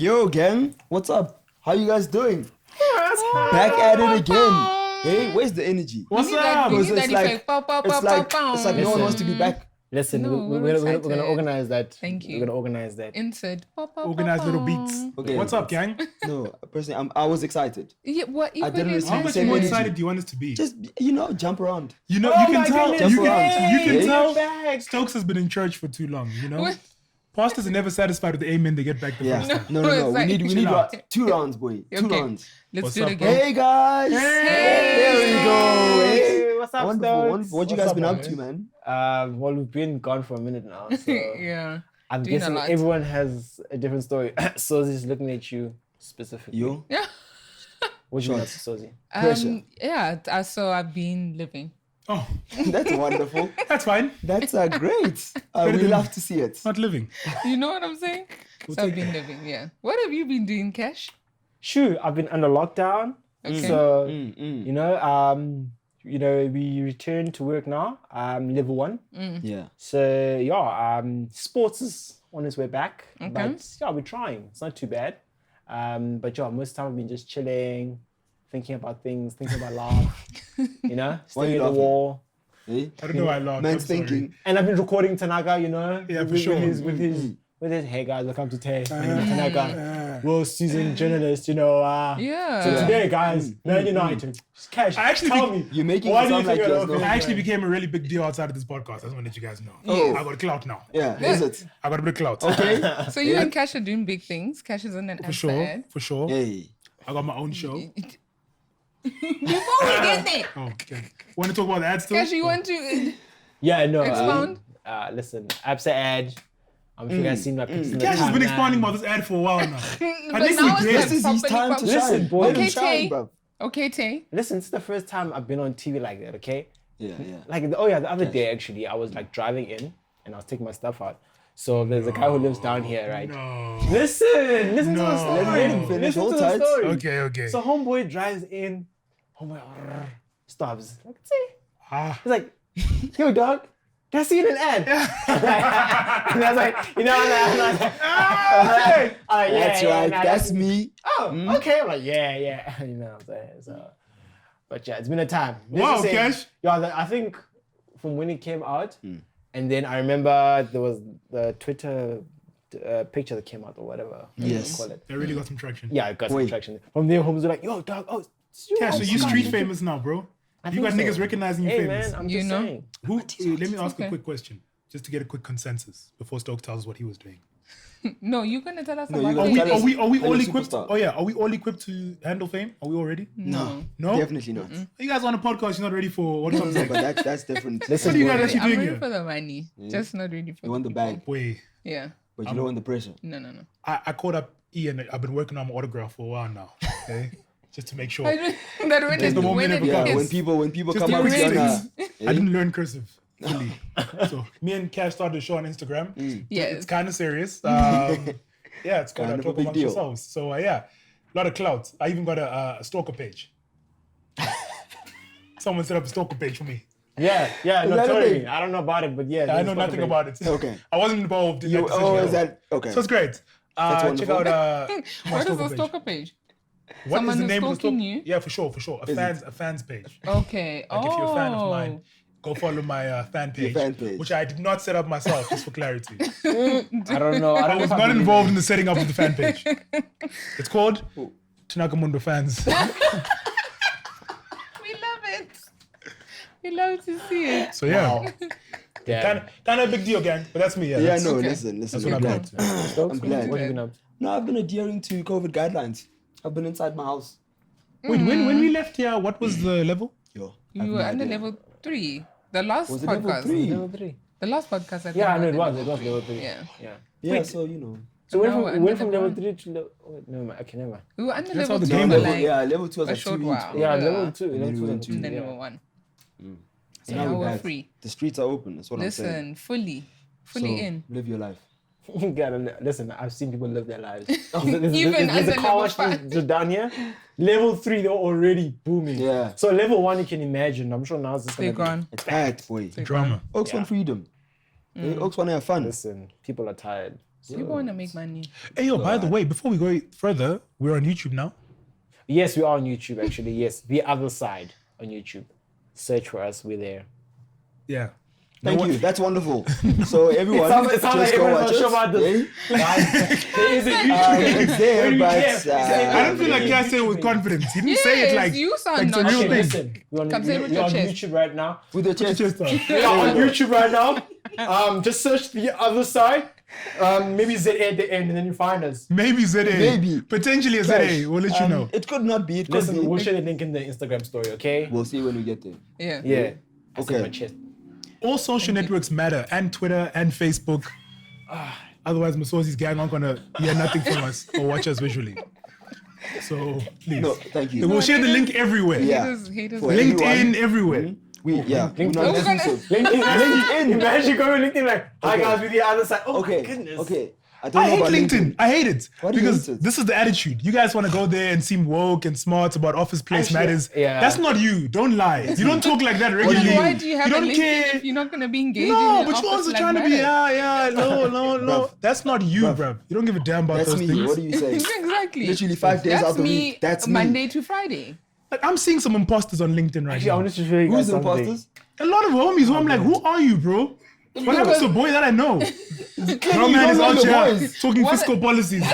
Yo, gang, what's up? How you guys doing? Back at it again. Hey, where's the energy? What's up? It's like no one wants to be back. Listen, No, we're gonna organize that. Thank you. We're gonna organize that. Insert. Organized little beats. Okay. What's up, gang? No, personally, I was excited. Yeah, what? I didn't receive How the much same more energy. excited do you want us to be? Just jump around. You know, Oh you can my tell. goodness, You can yay. tell. Stokes has been in church for too long. You know, What? pastors are never satisfied with the amen they get back the Yeah. first time. No. it's We like- need Chill out. 2 rounds, boy. 2 Okay. rounds. Let's What's do it up, again. Hey guys. There we go. Hey. What's up, Wonderful. Stokes? What you What's guys up, been up man? to, man? Well, we've been gone for a minute now, so Yeah. I'm Doing a guessing lot. everyone has a different story. Sozi's looking at you specifically. Yo. Yeah. What you got, Shots. Sozi? Pressure. Yeah. So I've been living. Oh, That's wonderful. that's fine. That's great. We than- love to see it. Not living. You know what I'm saying? So I've been living. Yeah. What have you been doing, Cash? Shoo, I've been under lockdown, Okay. so Mm. you know, we returned to work now. Level 1. Yeah. So yeah, sports is on its way back. Okay. But yeah, we're trying. It's not too bad. But yeah, most of the time I've been just chilling, thinking about things, thinking about life. You know, Why you staring at the laughing? wall. Hey? I don't know why I laughed. Man's I'm sorry. thinking. And I've been recording Tanaka, you know, Yeah, for with, sure. with his hey guys, welcome to Tay. My name is Tanaka, world seasoned journalist, you know. Yeah. So today, guys, Man United. Just Cash, I actually tell think me. You're making why it do you sound like think you I guys don't know. I actually became a really big deal outside of this podcast. I just want to let you guys know. Oh. I got clout now. Yeah, is it? I got a bit of clout. Okay. So you and Cash are doing big things. Cash is on an For sure. ad. For sure. Hey. I got my own show. Before we get there, Oh, okay. Want to talk about the ads still? Cash, you want to? Yeah, no. Expound. Listen, Absa ad. I'm sure you guys seen my pictures in the Cash has been timeline. expounding about this ad for a while now. But least now we it's did. like This is his time to properly shine. Listen, boy. Let him Okay, shine, Tay. bro. Okay, Tay. Listen, it's the first time I've been on TV like that, okay? Yeah. Like, the other day, actually, I was like driving in and I was taking my stuff out. So there's a guy who lives down here, right? No. Listen to the No. story. Let him finish, Listen hold to the tight. story. Okay. So homeboy drives in, homeboy stops. Like, see? Ah. He's like, yo, dog, can I see you in an ad? And I was like, you know, and I was like, Hey. That's right. That's me. Oh, okay. I'm like, yeah. You know what I'm saying? So, but yeah, it's been a time. Wow, Cash. Yeah, I think from when it came out, and then I remember there was the Twitter picture that came out or whatever. Yes. Call it. That really got some traction. Yeah, it got some Wait. traction. From there, homes were like, yo, dog, oh, it's you. Cash, so Oh, you God. street famous now, bro. You think got so. niggas recognizing you Hey, famous. man, I'm You just know? saying. Let me ask a Okay. quick question, just to get a quick consensus before Stokes tells us what he was doing. No, you're gonna tell us No, about you Are gotta we, tell it. us. are we, are we Are all you equipped? superstar? Oh yeah, are we all equipped to handle fame? Are we all ready? No. No? Definitely not. You guys on a podcast, you're not ready for what comes No, next. but that's different. Listen, What are you boy. guys actually I'm doing ready here? for the money, just not ready for You want the people. bag, Wait, Yeah. but you don't want the pressure. No. I caught up Ian. I've been working on my autograph for a while now. Okay, just to make sure. I don't, that when Just the moment when ever it Yeah, comes. when gets, people Just come the up to you quick on things. I didn't learn cursive fully. So me and Cash started a show on Instagram. yes. It's kind of serious. Yeah, it's called Kind of a Talk big Amongst deal. Yourselves. So yeah, a lot of clout. I even got a stalker page. Someone set up a stalker page for me. Yeah, no, that a totally. thing? I don't know about it, but yeah. I there's know fucking nothing big. about it. Okay. I wasn't involved in You, that decision. oh, at is all. that okay? So it's great. Check wonderful. out my What is stalker a page. stalker page? What Someone is the who's name of the stalking stalker? you? Yeah, for sure. Is A fans page. Okay. Like if you're a fan of mine, go follow my fan page, fan page. which I did not set up myself, just for clarity. I don't know. I I don't know was if not I believe involved it. in the setting up of the fan page. It's called Tanakamundo Fans. We love it. We love to see it. So yeah, Wow. Yeah. kind of a big deal, gang. But that's me. Yeah, Yeah, that's, no, okay. listen. that's I'm what I'm glad. about. Stokes, I'm glad. What have you been up to? No, I've been adhering to COVID guidelines. I've been inside my house. Wait, when we left here, what was the level? Yo, You were under level 3. The last Was it level podcast. 3? Level 3. The last podcast. I think Yeah, I know it was was. It was level 3. Yeah. Yeah, so you know. So we Now went from level level one. 3 to level. Oh, never mind. Okay, never mind. We were under That's how level the 2 game for was. like Level 2 was a like short 2 weeks. while. bro. Yeah, Yeah. level 2. And then Level we 2 went to- and then yeah. level 1. So Now now we're back. free. The streets are open. That's what I'm saying. Listen, fully So, in. live your life. You gotta listen. I've seen people live their lives. Even there's as a a car level wash 5. down here. Level 3, they're already booming. Yeah. So level 1, you can imagine. I'm sure now it's just They're gonna gone. It's packed, boy. Drama. Oaks want freedom. Oaks want to have fun. Listen, people are tired. People want to make money. Hey, yo, by the way, before we go further, we're on YouTube now. Yes, we are on YouTube actually. Yes, The Other Side on YouTube. Search for us. We're there. Yeah. Thank you. That's wonderful. So everyone, It sounds like just go everyone's watch not sure about it. this. There is a YouTube. It's there, but I don't feel like Cass said it with confidence. He didn't say it like you sound like it's a not real Okay, thing. listen. We're on, Come say it with we're your on chest. YouTube right now. with the chest. We are on YouTube right now. Just search The Other Side. Maybe ZA at the end, and then you find us. Maybe ZA. Maybe. Potentially a ZA. We'll let you know. It could not be. It could Listen, be. we'll share the link in the Instagram story, okay? We'll see when we get there. Yeah. Yeah. I said Okay. my chest. All social networks matter, and Twitter and Facebook. Otherwise, Masosi's gang aren't gonna hear nothing from us or watch us visually. So please, No, thank you. we'll share the link everywhere. Yeah. Haters. For LinkedIn everyone. everywhere. We're not we're gonna- exclusive. LinkedIn. Imagine going to LinkedIn like, hi Okay. guys, with The Other Side. Oh Okay. my goodness. Okay. I don't I know hate about LinkedIn. I hate it Why do you because hate it? this is the attitude. You guys want to go there and seem woke and smart about office place Actually, matters. yeah. That's not you. Don't lie. You don't talk like that regularly. Why do you have a don't LinkedIn care. if you're not going to be engaging No, in but you office also like trying to be matters? no. Bruv. That's not you, Bruv. bruv. You don't give a damn about That's those me. things. What do you say? Exactly. Literally 5 days That's out of the me. week. That's me. Monday to Friday. Like, I'm seeing some imposters on LinkedIn right Actually, I now. wanted to show you guys Who's the something. imposters? A lot of homies who I'm like, who are you, bro? What happened to a boy that I know? Bro, you man is don't out know the here boys. talking What- fiscal policies.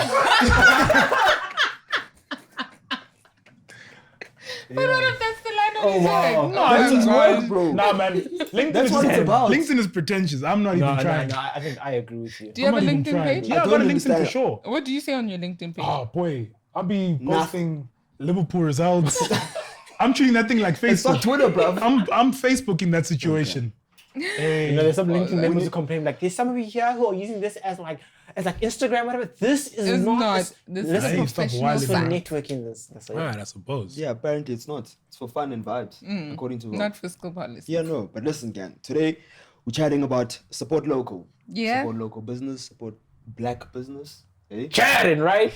But what if that's the line of Oh, his wow. head? That's his work, bro. Nah, man. LinkedIn That's is what it's about. LinkedIn is pretentious. I'm not No, even no, trying. no, I think I agree with you. Do you have a I'm not even LinkedIn trying. page? Yeah, I don't got a LinkedIn understand. for sure. What do you say on your LinkedIn page? Oh boy, I'll be posting Liverpool results. I'm treating that thing like It's not Facebook. Twitter, bruv. I'm Facebooking that situation. Hey, You know, there's some LinkedIn members who complain like, there's some of you here who are using this as like Instagram, whatever. This is It's not. not. This This Hey, is stop professional wilding for out. side. networking. That's it. right, I suppose. Yeah, apparently it's not. It's for fun and vibes, according to Rob. Not fiscal policy. Yeah, no. But listen, gang. Today we're chatting about support local. Yeah. Support local business. Support black business. Eh? Chatting, right?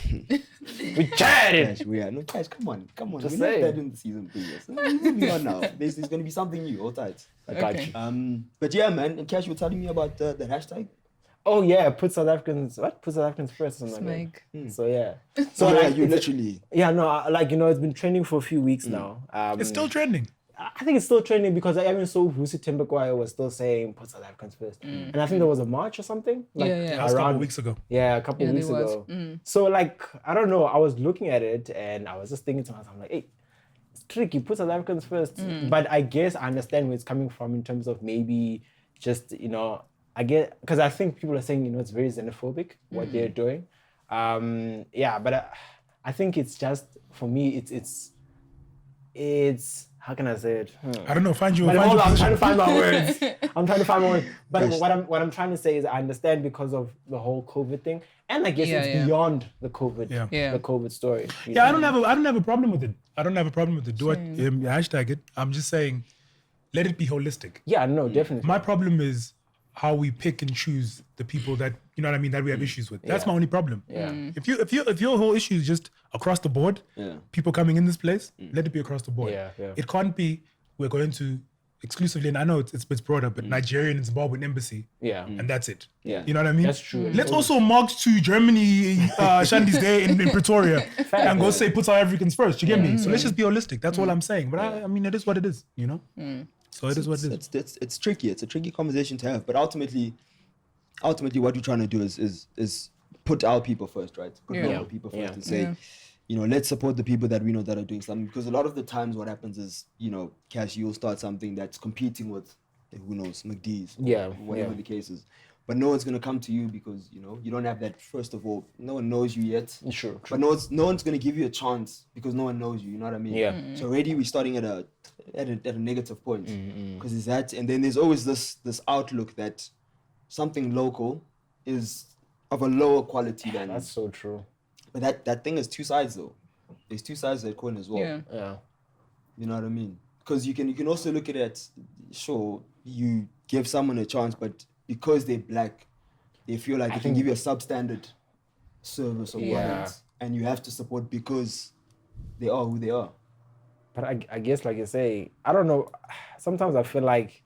we chatting. Cash, we are. No, Cash, come on. Just we saying. left that in the season previous. Moving on now. There's going to be something new. All tight. I got Okay. you. But yeah, man. And Cash, you were telling me about the hashtag. Oh yeah, put South Africans. What? Put South Africans first. Or something like Smeg. that. So yeah. So yeah, like, you it's- literally. Yeah, no, like it's been trending for a few weeks now. It's still trending. I think it's still trending because I even saw Vusi Timberkwaya was still saying put South Africans first, and I think there was a march or something. Like, Yeah, yeah. That was a couple around weeks ago. Yeah, a couple Yeah, weeks there was. ago. So like, I don't know. I was looking at it and I was just thinking to myself, I'm like, hey, it's tricky. Put South Africans first. But I guess I understand where it's coming from in terms of maybe just I get because I think people are saying it's very xenophobic what they're doing. Yeah, but I think it's just for me. It's how can I say it? I don't know. Find you. But Find hold your on, I'm trying to position. find my words. I'm trying to find my words. But what I'm trying to say is I understand because of the whole COVID thing, and I guess Yeah, it's yeah. beyond the COVID, Yeah. Yeah. the COVID story. Yeah, I don't have a problem with it. I don't have a problem with it. Do it. Hashtag it. I'm just saying, let it be holistic. Yeah, no, definitely. My problem is how we pick and choose the people that that we have issues with. That's my only problem. Yeah. If your whole issue is just across the board, people coming in this place, let it be across the board. Yeah, yeah. It can't be we're going to exclusively, and I know it's broader, but Nigerian and Zimbabwean embassy, Yeah. and that's it. Yeah. You know what I mean? That's true. Let's also march to Germany, Shandy's Day in Pretoria, and go say put South Africans first. You get me? So let's just be holistic. That's all I'm saying. But I mean, it is what it is. So it is what it is. It's tricky. It's a tricky conversation to have. But ultimately, what we're trying to do is put our people first, right? Put Yeah. our people first Yeah. and say, let's support the people that we know that are doing something. Because a lot of the times, what happens is, Cash, you'll start something that's competing with, who knows, McD's, or Yeah, whatever yeah. the case is. But no one's gonna come to you because you don't have that. First of all, no one knows you yet. Sure, true. But no one's gonna give you a chance because no one knows you. You know what I mean? Yeah. So already we're starting at a negative point because it's that, and then there's always this outlook that something local is of a lower quality than. That's so true. But that thing has two sides though. There's two sides to that coin as well. Yeah. Yeah. You know what I mean? Because you can also look at it. Sure, you give someone a chance, but because they're black, they feel like they can give you a substandard service or Yeah. what, and you have to support because they are who they are. But I guess, like you say, I don't know. Sometimes I feel like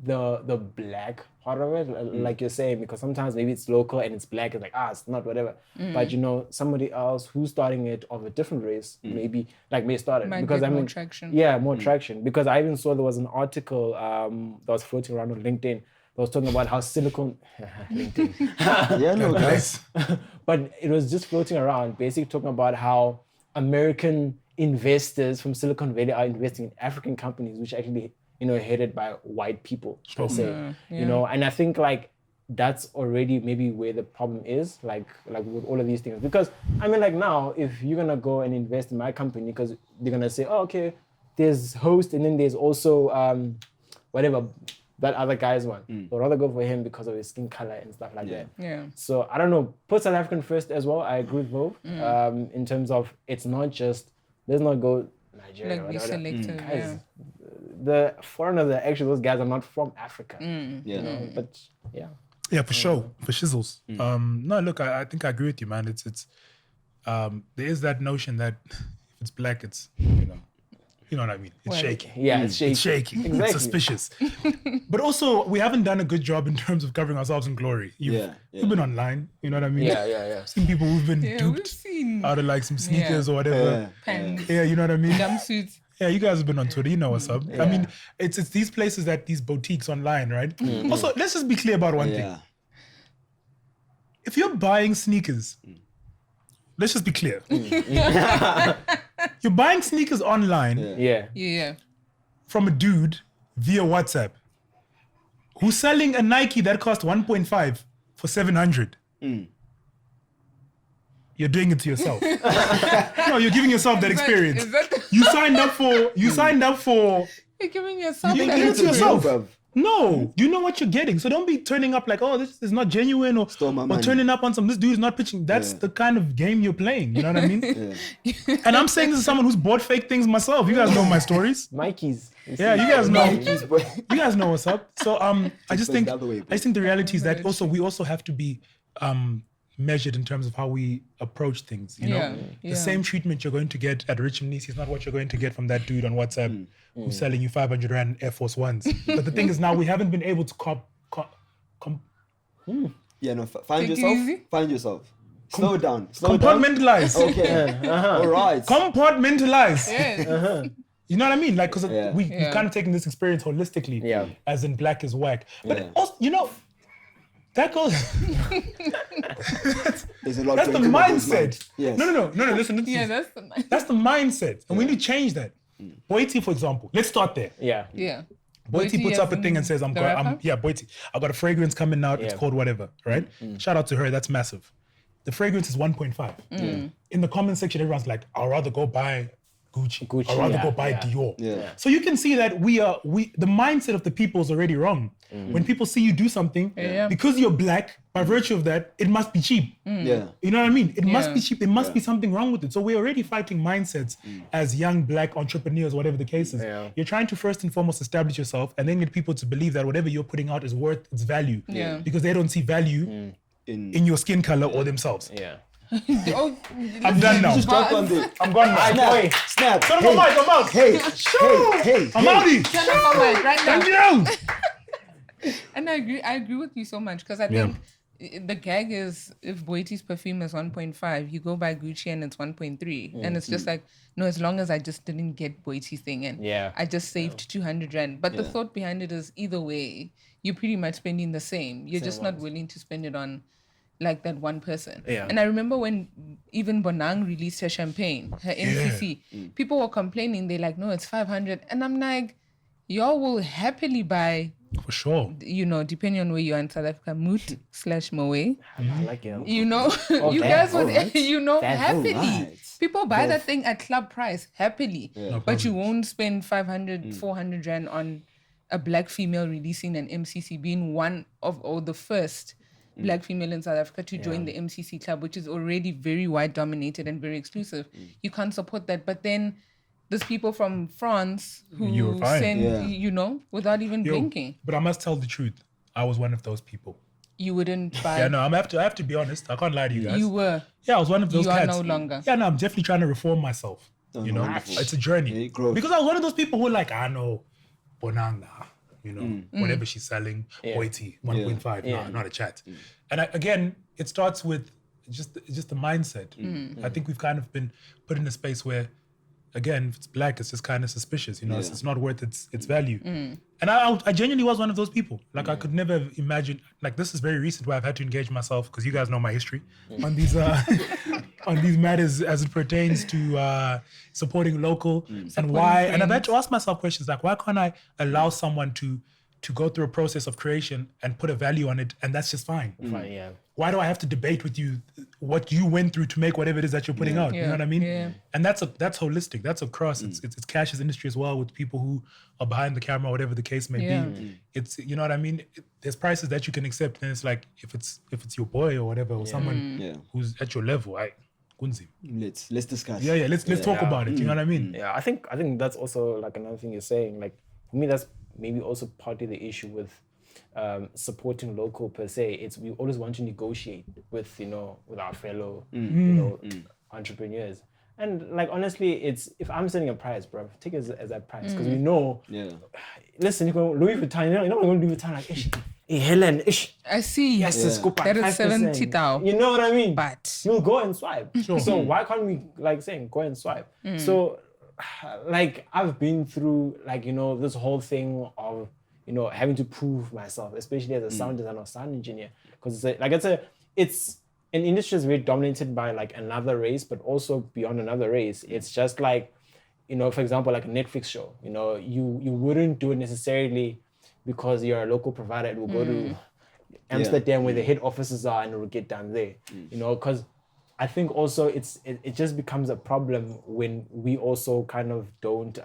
the black part of it, like you're saying, because sometimes maybe it's local and it's black, it's like, it's not whatever. But you know, somebody else who's starting it of a different race, maybe like may start it. Might Because get I mean, more traction. yeah, more traction. Because I even saw there was an article that was floating around on LinkedIn that was talking about how Silicon LinkedIn. Yeah, no, guys. But it was just floating around, basically talking about how American investors from Silicon Valley are investing in African companies, which actually, you know, headed by white people, per se. You know, and I think like that's already maybe where the problem is, like with all of these things. Because I mean, like now, if you're gonna go and invest in my company, because they're gonna say, oh, okay, there's host, and then there's also whatever that other guy's one. They'll rather go for him because of his skin color and stuff like that. Yeah. So I don't know. Put South African first as well. I agree with both. In terms of it's not just let's not go Nigeria. Like be selective. Guys, the foreigners are actually those guys are not from Africa. Yeah. But yeah. Yeah, for sure, for shizzles. No, look, I think I agree with you, man. It's there is that notion that if it's black, it's you know what I mean. It's shaky. Yeah, it's shaky. It's shaky. Exactly. It's suspicious. But also, we haven't done a good job in terms of covering ourselves in glory. You've been online, you know what I mean? Yeah. Seen people who've been We've duped seen out of like some sneakers or whatever. pens, Yeah, you know what I mean? jumpsuits. Yeah, you guys have been on Twitter. You know what's up. I mean, it's these places these boutiques online, right? Also, let's just be clear about one thing. If you're buying sneakers, let's just be clear. You're buying sneakers online Yeah. from a dude via WhatsApp who's selling a Nike that cost 1.5 for 700. You're doing it to yourself. No, you're giving yourself that experience. Is that You signed up for. you're giving yourself You're that giving it to yourself. Bruv. No, you know what you're getting. So don't be turning up like, oh, this is not genuine, or money. turning up on this dude is not pitching. That's the kind of game you're playing. You know what I mean? And I'm saying this is someone who's bought fake things myself. You guys know my stories. Mikey's. Yeah, you guys know. Nikes, boy. You guys know what's up. So I just think the other way, bro. the reality is that we also have to be measured in terms of how we approach things. You know, the same treatment you're going to get at Rich and Nisi is not what you're going to get from that dude on WhatsApp who's selling you 500 Rand Air Force Ones. But the thing is, now we haven't been able to Yeah, no, find Take it yourself. easy. Find yourself. Slow down. Slow down. compartmentalize. Okay. All right. Compartmentalize. Yeah. You know what I mean? Like, because we've Yeah. kind of taken this experience holistically, as in black is whack. But also, you know, that goes. There's a lot That's the going on in those mindset. minds. Yes. No. Listen. Yeah, that's the nice. That's the mindset, and we need to change that. Boiti, for example, let's start there. Yeah. Yeah. Boiti puts as up a in thing and says, the rapper? Boiti, I got a fragrance coming out. It's called whatever, right? Shout out to her. That's massive. The fragrance is 1.5. In the comment section, everyone's like, I'd rather go buy Gucci. I'd rather go buy Dior. Yeah. So you can see that the mindset of the people is already wrong. When people see you do something, because you're black, by virtue of that, it must be cheap. Yeah. You know what I mean? It must be cheap. There must be something wrong with it. So we're already fighting mindsets as young black entrepreneurs, whatever the case is. Yeah. You're trying to first and foremost establish yourself and then get people to believe that whatever you're putting out is worth its value. Yeah. Because they don't see value in your skin color or themselves. Yeah. Oh, I'm done now. Just talk on the. I'm gone now. Snap. Turn my mic, I'm out. Hey. I'm outie. turn off my mic right now. Thank you. And I agree with you so much because I think the gag is if Boiti's perfume is 1.5, you go buy Gucci and it's 1.3. And it's just like, no, as long as I just didn't get Boiti's thing and I just saved 200 Rand. But the thought behind it is either way, you're pretty much spending the same. You're just not willing to spend it on like that one person. Yeah. And I remember when even Bonang released her champagne, her MCC, people were complaining. They're like, no, it's 500. And I'm like, y'all will happily buy, For sure. you know, depending on where you are in South Africa, Moot/Moe. I like it. You know, you guys would, alright. you know, That's happily. alright. People buy that thing at club price, happily. No But you problem. won't spend 500, 400 Rand on a black female releasing an MCC, being one of, or the first black female in South Africa to join the MCC club, which is already very white dominated and very exclusive. You can't support that. But then there's people from France You're who fine. send, you know, without even Yo, blinking. but I must tell the truth. I was one of those people. You wouldn't buy. Yeah, no, I have to be honest. I can't lie to you guys. You were. Yeah, I was one of those You are cats. no longer. Yeah, no, I'm definitely trying to reform myself. You know, wonderful. it's a journey. Yeah, growth. Because I was one of those people who were like, I know Bonang now. you know, whatever she's selling, Boity, 1.5, no, not a chat. And again, it starts with just the mindset. I think we've kind of been put in a space where, again, if it's black, it's just kind of suspicious, you know, it's not worth its value. And I genuinely was one of those people. Like I could never have imagined, like this is very recent where I've had to engage myself, because you guys know my history on these on these matters as it pertains to supporting local and why. And I've had to ask myself questions like, why can't I allow someone to go through a process of creation and put a value on it, and that's just fine. Why do I have to debate with you what you went through to make whatever it is that you're putting out? You know what I mean? And that's holistic. That's across. It's Cash's industry as well, with people who are behind the camera, whatever the case may be. It's, you know what I mean? There's prices that you can accept, and it's like if it's your boy or whatever, or someone who's at your level, let's discuss. Let's talk about it. You know what I mean? Yeah, I think that's also like another thing you're saying. Like for me, that's maybe also partly the issue with supporting local per se. It's we always want to negotiate with our fellow entrepreneurs. And like honestly, it's if I'm setting a price, bro, take it as that price, because we know. Listen, you go Louis Vuitton. You're not going to Louis Vuitton like, hey Helen, I see. Yes, that is 70,000. You know what I mean? But you'll go and swipe. So why can't we go and swipe? So like I've been through this whole thing of having to prove myself, especially as a sound designer or sound engineer, because it's an industry that's very dominated by like another race, but also beyond another race. It's just like, for example, like a Netflix show. You wouldn't do it necessarily because you're a local provider. It will go to Amsterdam where the head offices are, and it will get done there. Because I think also it just becomes a problem when we also kind of don't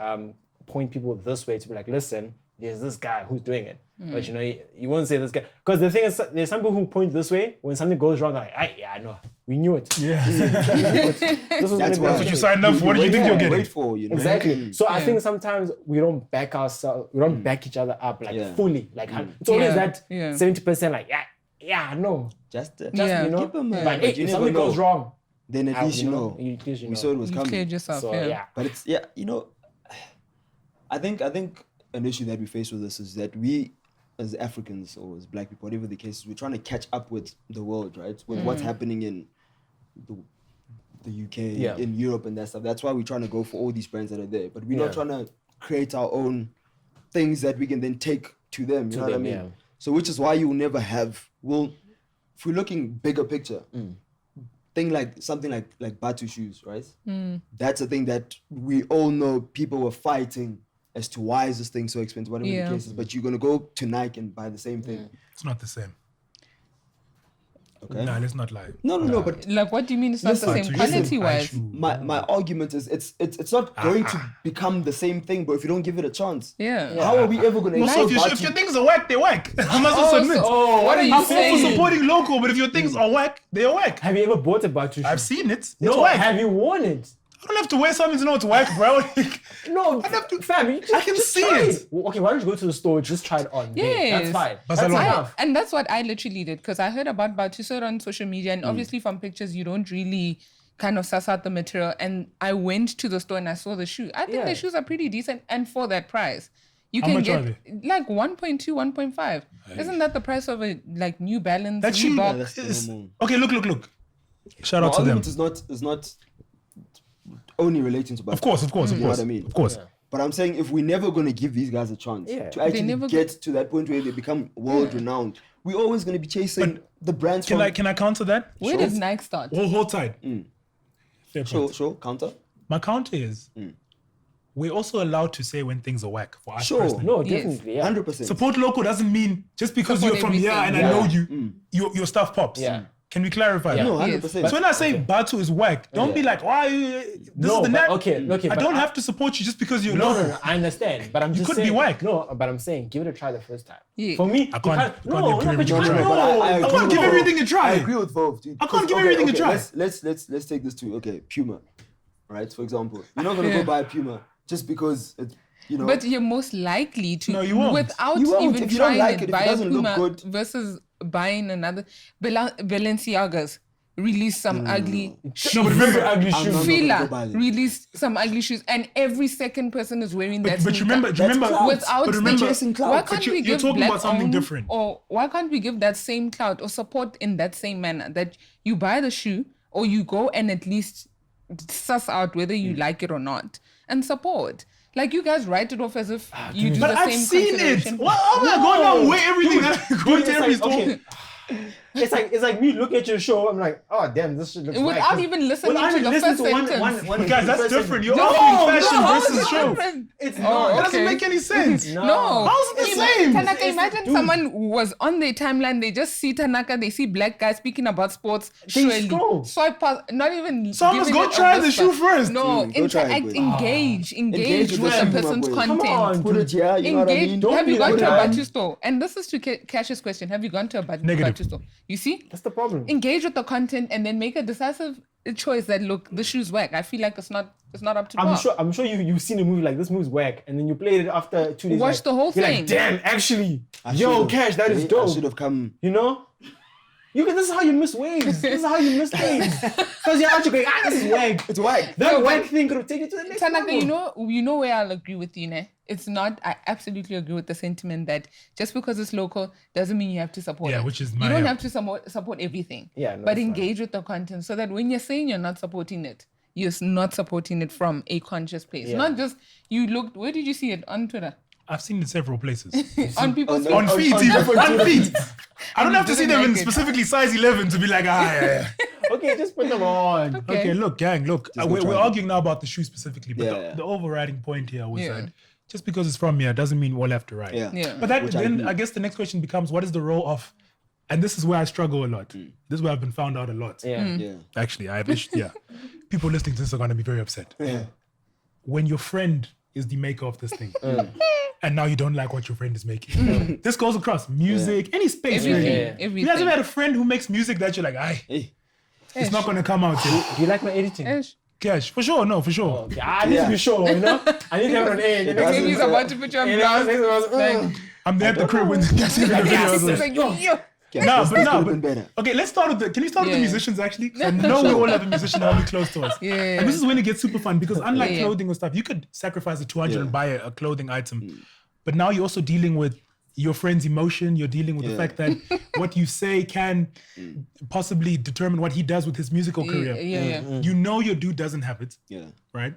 point people this way to be like, listen, there's this guy who's doing it. But you won't say this guy. Because the thing is, there's some people who point this way when something goes wrong, they're like, I know. We knew it. Yeah. That's what you signed up for. What do you think you're getting? Wait for, Exactly. So I think sometimes we don't back ourselves, we don't back each other up fully. Like it's always that 70% like, I know. Just give them but if something goes wrong, then at least you know. We saw it was coming. Cleared yourself, But it's I think an issue that we face with this is that we, as Africans or as black people, whatever the case is, we're trying to catch up with the world, right? With what's happening in the UK, in Europe and that stuff. That's why we're trying to go for all these brands that are there. But we're not trying to create our own things that we can then take to them, you know what I mean? Yeah. So which is why you will never have, if we're looking bigger picture, something like Batu shoes, right? That's a thing that we all know people were fighting as to why is this thing so expensive, whatever the case is. But you're going to go to Nike and buy the same thing. It's not the same. Okay. No, let's not lie. No, but... Like, what do you mean it's not the same quality-wise? My argument is it's not going to become the same thing, but if you don't give it a chance. Yeah. How are we ever going to... So if your things are whack, they're whack. I must also admit. What are you saying? I'm all for supporting local, but if your things are whack, they're whack. Have you ever bought a Batu shoe? I've seen it. No, whack. Have you worn it? I don't have to wear something to know it's whack, bro. No, fam, I can see it. Well, okay, why don't you go to the store, just try it on? Yes. That's fine. That's enough. And that's what I literally did, because I heard about Batu, saw it on social media, and obviously from pictures, you don't really kind of suss out the material. And I went to the store and I saw the shoe. I think the shoes are pretty decent, and for that price. You can get like 1.2, 1.5. Isn't that the price of a like New Balance? That shoe is... Okay, look. Shout out to them. Is not only relating to Batu. Of course. You know what I mean? Of course. Yeah. But I'm saying if we're never going to give these guys a chance to actually get to that point where they become world-renowned, we're always going to be chasing the brands Can I counter that? Where did Nike start? Hold tight. Sure, counter. My counter is we're also allowed to say when things are whack for us. Sure. No, definitely. 100%. Support local doesn't mean just because you're from here and I know you, your stuff pops. Yeah. Can we clarify that? No, 100%. So when I say Batu is whack, don't be like, why? Okay. I don't have to support you just because you're local. No, I understand. But I'm just saying. You could be whack. No, but I'm saying, give it a try the first time. Yeah. For me, I can't give everything a try. I can't give everything a try. I agree with both, dude. I can't give everything a try. Let's take this to, Puma, right? For example. You're not going to go buy Puma just because it's, But you're most likely to. No, you won't. Without you won't. even if you trying don't like it, it, buy if it doesn't a Puma look good. versus buying another Balenciagas. released some ugly shoes. No, but remember, ugly shoes. Fila released some ugly shoes, and every second person is wearing that. But remember, without but remember, why can't we you're give talking black about something owned, different. or why can't we give that same clout or support in that same manner that you buy the shoe or you go and at least suss out whether you like it or not and support. Like, you guys write it off as if you do but the I've same seen it. consideration. What? I'm not going on way everything that going to every store. Okay. It's like me looking at your show. I'm like, oh damn, this shit looks Without whack. even listening Without to even the first listening to sentence. one Guys, that's person. different. You're No, arguing fashion how is versus it show. different? It's Oh, not. It doesn't okay. make any sense. No. How's it the Even same? Tanaka, imagine dude. someone was on their timeline, they just see Tanaka, they see black guys speaking about sports. They scroll. Swipe past, not even. So I must giving go it a try the whisper. shoe first. No, Go try it, interact, boy. engage Engage with with the the person's shoe, boy. content. Come on. Put it here, you know what I Engage. mean? Don't Have be you gone like to a that. Batu store? And this is to Cash's question. Have you gone to a Negative. Batu store? You see? That's the problem. Engage with the content and then make a decisive choice that, look, the shoe's whack. I feel like it's not up to par. I'm sure you've seen a movie like this movie's whack, and then you played it after 2 days. Watch like, the whole you're thing. Like, damn, actually, I yo, should've- Cash, that is I dope. should have come. You know? This is how you miss waves. This is how you miss things. Because you're actually going, this is whack. It's whack. That No, but- whack thing could have taken you to the next Tanaka, level. you know where I'll agree with you, ne? It's not. I absolutely agree with the sentiment that just because it's local doesn't mean you have to support it. Yeah, which is you my don't help. have to support everything. Yeah, no, but it's fine. engage with the content so that when you're saying you're not supporting it, you're not supporting it from a conscious place. Yeah. Not just you looked. Where did you see it on Twitter? I've seen it several places. On people's On feet, even. On feet. I don't have to see them in like it. specifically size 11 to be like, yeah. Okay, just put them on. Okay, look, gang, look. go We're try it. arguing now about the shoe specifically, but Yeah. the overriding point here was Yeah. that just because it's from here doesn't mean we'll have to write. Yeah. Yeah. But that Which I then agree. I guess the next question becomes, what is the role of, and this is where I struggle a lot. This is where I've been found out a lot. Yeah. Yeah. Actually, I have people listening to this are going to be very upset. Yeah. When your friend is the maker of this thing, and now you don't like what your friend is making. This goes across music, any space Everything. really. Yeah. You guys ever had a friend who makes music that you're like, Hey. it's not going to come out here. Do you like my editing? Ish. Cash, for sure, no, for sure. Okay, I need to be sure, you know? I need to have it on air. The next Maybe thing he's is, about to put you on you know, blast. next thing was, Like, I'm there at the crib when the guys in the video. I was it's like, like, yo. Yeah, No, this but no, could've but been better. okay. Let's start with the. Can we start with the Yeah. musicians actually? 'Cause I know we all have a musician really close to us. Yeah. And this is when it gets super fun because unlike Yeah. clothing or stuff, you could sacrifice the 200 and Yeah. buy a clothing item, but now you're also dealing with your friend's emotion. You're dealing with the Yeah. fact that what you say can possibly determine what he does with his musical career. Yeah. You know your dude doesn't have it, Yeah. right?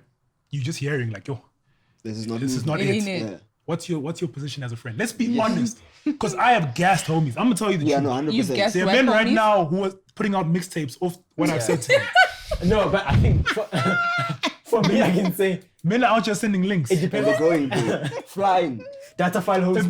You just hearing like, yo, This is not. this is not It it. ain't it. Yeah. What's your position as a friend? Let's be honest, because I have gassed homies. I'm gonna tell you the Yeah. truth. No. 100%. You've guessed There are Whack men right homies? now who are putting out mixtapes of what I've said to them. no, but I think for me, I can say Men are out here sending links. it depends We're on going, bro. Flying. data file host.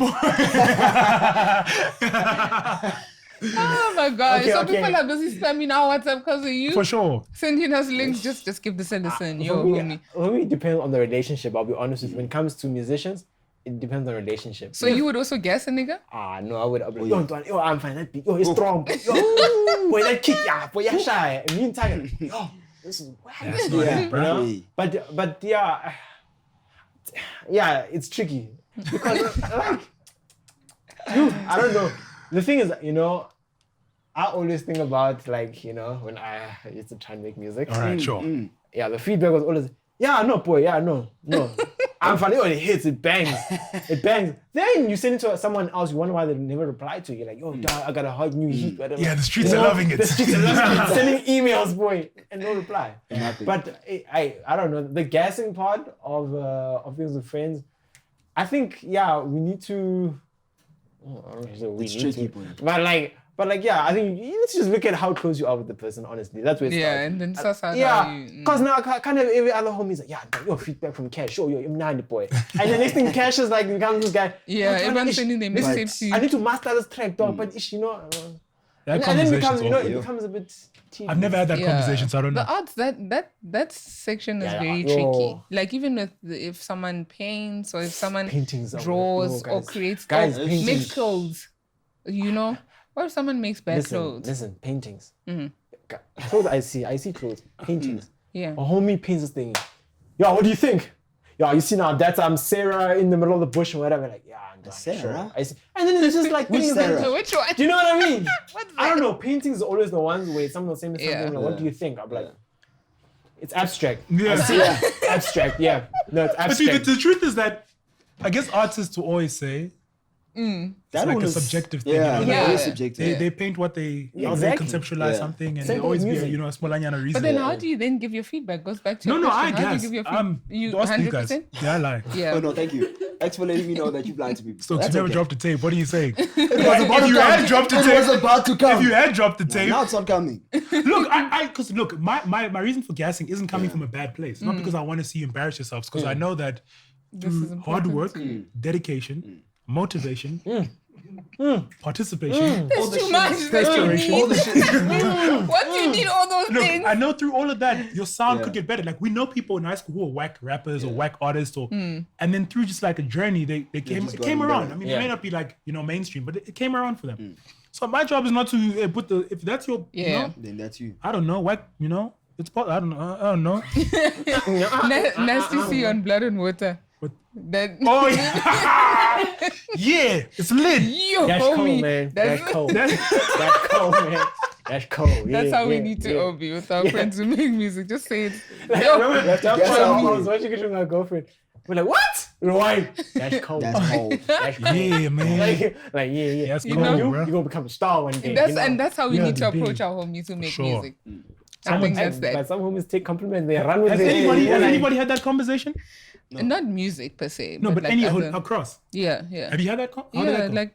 Oh my god. Okay, so okay. people are busy spamming our WhatsApp because of you. For sure. Sending us links. Just give this a listen. Yo, For homie. me, it depends on the relationship. I'll be honest with you. When it comes to musicians, it depends on the relationship. So you would also guess a nigga? No, I would. I'd be like, yo, Antoine, yo, I'm fine. That beat, yo, it's strong. Yo, boy, that kick, yeah, boy, yeah, shy. And me and Tiger, yo, this is whack. That's not Yeah. it, bro. You know? Hey. But yeah, it's tricky because like, I don't know. The thing is, I always think about like, when I used to try and make music. All right, sure. Yeah, the feedback was always, yeah, no, boy, yeah, no. I'm funny. Oh, it hits, it bangs. Then you send it to someone else, you wonder why they never reply to you. You're like, yo, dog, I got a hot new heat, whatever. Yeah, the streets are loving it. The streets are loving it. Sending emails, boy, and no reply. Nothing. But I don't know. The gassing part of things with friends, I think, yeah, we need to. I don't know if we It's need tricky, to. boy. But yeah, I think you need to just look at how close you are with the person, honestly. That's where it Yeah, starts. and then that's how Yeah, you. because now kind of every other homie is like, yeah, yo, feedback from Cash, yo, I'm 90 boy. And the next thing Cash is like, becomes this guy. Yeah, "Oh, John, everyone's ish, sending their this- mixtapes to you. I need to master this track, dog, but ish, That and then it conversation's becomes, awful. it becomes a bit tedious. I've never had that Yeah. conversation, so I don't know. The arts that section is Yeah, very yo. tricky. Like even with if someone paints or if someone Paintings are- draws no, or guys. creates Guys, or paintings. makes clothes, or if someone makes bad clothes. Listen, paintings. Clothes I see clothes, paintings. Yeah. A homie paints this thing. Yo, what do you think? yeah, you see now that's Sarah in the middle of the bush or whatever. Like, yeah, I'm Sarah? sure. I see. And then it's just like Which Sarah? So which one? do you know what I mean? What's I that? don't know. Paintings are always the ones where someone will say me something Yeah. like, what do you think? I'm like, it's abstract. Yeah. I see it. Abstract, yeah. No, it's But see, abstract. the truth is that I guess artists will always say That like one a is subjective thing. Yeah, you know? it is Yeah. subjective. They paint what they how Exactly. they conceptualize Yeah. something, and Same they always with be a, music. a small onion reason. But then how do you then give your feedback? Goes back to No, your no, I question. How do guess. you give your feedback? You to ask you guys. 100%? Yeah, I lie. Yeah. Oh no, thank you. Thanks for letting me know that you've lied to me. So you That's never okay. dropped the tape. What are you saying? It was about if to you come. had dropped the It was tape, about to come. if you had dropped the tape, Now it's not coming. look, because look, my reason for gassing isn't coming from a bad place. Not because I want to see you embarrass yourselves, because I know that This is through hard important work, to you. dedication, motivation, participation. All the Too shit. much. That's too Restoration. All the much. shit. What do you need all those Look, things? I know through all of that, your sound Yeah. could get better. Like we know people in high school who are whack rappers or whack artists, or and then through just like a journey, they came just it got came better. around. I mean, Yeah. it may not be like mainstream, but it came around for them. So my job is not to put the if that's your you Yeah. know, Then that's you. I don't know whack it's I don't know. Nice to see you on Blood and Water. But- That Oh yeah, yeah, it's lit. you That's cold, homie. man. That's, That's cold. That's cold, man. That's cold. that's Yeah, how we yeah, need to yeah. all be with our friends who make music. Just say it. Like, Yo, remember that Yes, time I I'm was watching it with my girlfriend. We're like, what? Rewind. That's cold. That's cold. That's cold. Yeah, man. Like, yeah. That's you cold, know, bro. you're gonna become a star one day. that's you know? and that's how we Yeah, need to the big. approach our homies who make Sure. music. I think that's But that. some homies take compliments, they run with Has it. anybody They're like, anybody had that conversation? Not music per se. No, but like any other- across. Yeah. Have you had that? How did Yeah, that go? like,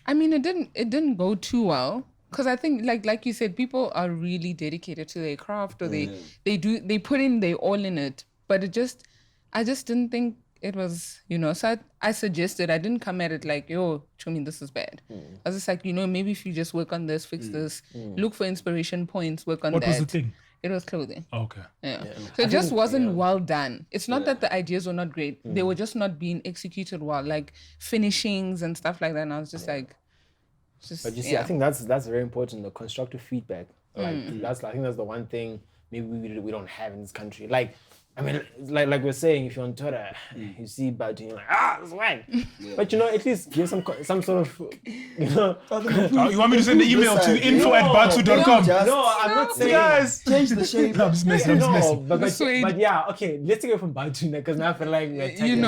I mean, it didn't go too well because I think, like you said, people are really dedicated to their craft, or they put in their all in it. But I just didn't think it was, So I suggested, I didn't come at it like, yo, Chumi, this is bad. I was just like, maybe if you just work on this, fix this, look for inspiration points, work on What that. was the thing? It was clothing. Okay. Yeah. So it just wasn't well done. It's not that the ideas were not great. They were just not being executed well, like finishings and stuff like that. And I was just like, But you see, I think that's very important. The constructive feedback. Like I think that's the one thing maybe we don't have in this country. Like, I mean, like we're saying, if you're on Twitter, you see bad and you're like, it's whack. But at least give some sort of, Oh, you want me to send the email to info@batu.com? No, I'm not saying. Guys, Change the shape. No, I'm just messing. I'm just No, messing. but Suede. yeah, okay. Let's take it from Batu because now I feel like we're attacking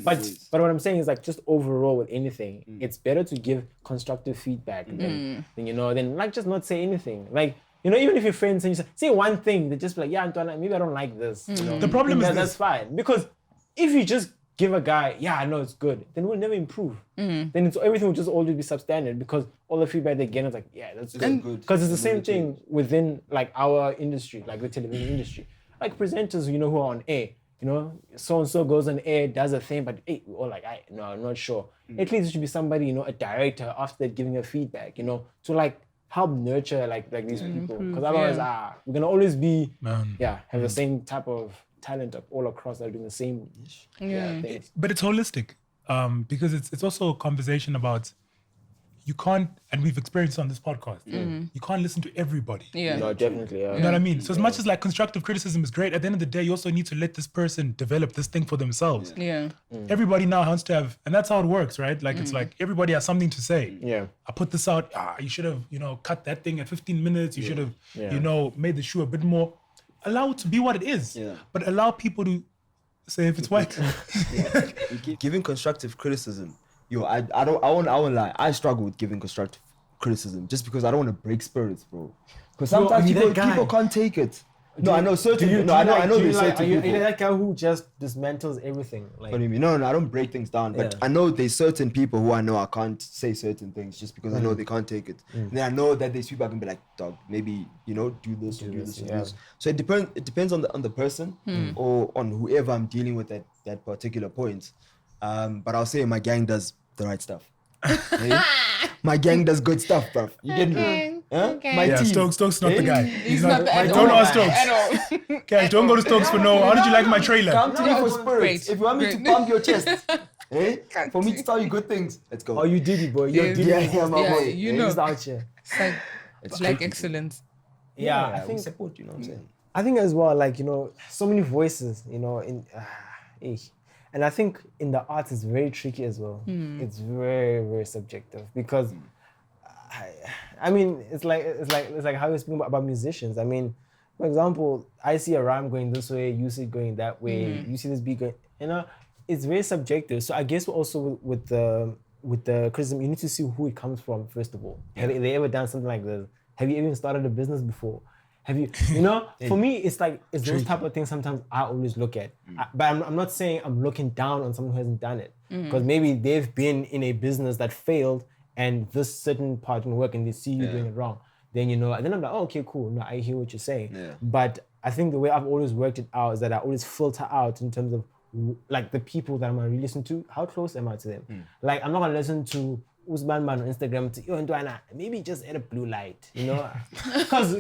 that's- But what I'm saying is like just overall with anything, it's better to give constructive feedback than than like just not say anything. Like even if your friends and you say one thing, they just be like, yeah, Antoine, maybe I don't like this. The problem is that's this. fine because if you just give a guy, yeah, I know it's good, then we'll never improve. Then everything will just always be substandard because all the feedback they get is like, yeah, that's good. Because it's the same thing within like our industry, like the television industry. Like presenters, who are on air, so and so goes on air, does a thing, but hey, we're all like, no, I'm not sure. At least it should be somebody, a director after giving a feedback, to like help nurture like these people. Because otherwise, we're gonna always be, have the same type of talent all across that are doing the same things. But it's holistic, because it's also a conversation about you can't, and we've experienced on this podcast. You can't listen to everybody. Yeah. No, definitely. You know what I mean? So as much as like constructive criticism is great, at the end of the day, you also need to let this person develop this thing for themselves. Yeah. Everybody now wants to have, and that's how it works, right? Like it's like everybody has something to say. Yeah. I put this out. You should have, cut that thing at 15 minutes. You should have, made the shoe a bit more. Allow it to be what it is. Yeah. But allow people to say if it's white. Giving constructive criticism. I won't lie. I struggle with giving constructive criticism just because I don't want to break spirits, bro. Because sometimes are you that guy? people can't take it. No, I know certain. I know there's certain Are you people. that guy who just dismantles everything? Like, What do you mean? No, I don't break things down. But I know there's certain people who I know I can't say certain things just because I know they can't take it. And then I know that there's people I can be like, dog, maybe do this or do this. yeah. So it depends on the person or on whoever I'm dealing with at that particular point. But I'll say my gang does the right stuff. Hey? My gang does good stuff, bruv. You get me? Huh? My Yeah, team. Stokes not the guy. He's not the at Don't all. ask Stokes. At all. Guys, don't go to Stokes for no. How did you like my trailer? Come to me for spirits. Great, If you want me to great. pump your chest, for me to tell you good things, let's go. oh, you did it, boy. You're Yeah, Diddy. yeah, my Yeah, boy. you He's know. out here. It's like It's black tricky, excellence. Yeah, I we think support. You know what I'm saying? I think as well, like so many voices, And I think in the arts it's very tricky as well. It's very, very subjective because I mean it's like how you're speaking about musicians. I mean, for example, I see a rhyme going this way, you see it going that way, you see this beat going, it's very subjective. So I guess also with the criticism, you need to see who it comes from first of all. Have they ever done something like this? Have you even started a business before? Have you, for me, it's those type of things sometimes I always look at. But I'm not saying I'm looking down on someone who hasn't done it. Because maybe they've been in a business that failed and this certain part didn't work and they see you doing it wrong. Then, then I'm like, oh, okay, cool. No, I hear what you're saying. Yeah. But I think the way I've always worked it out is that I always filter out in terms of like the people that I'm going to listen to, how close am I to them? Like, I'm not going to listen to Usman Man on Instagram to maybe just add a blue light, because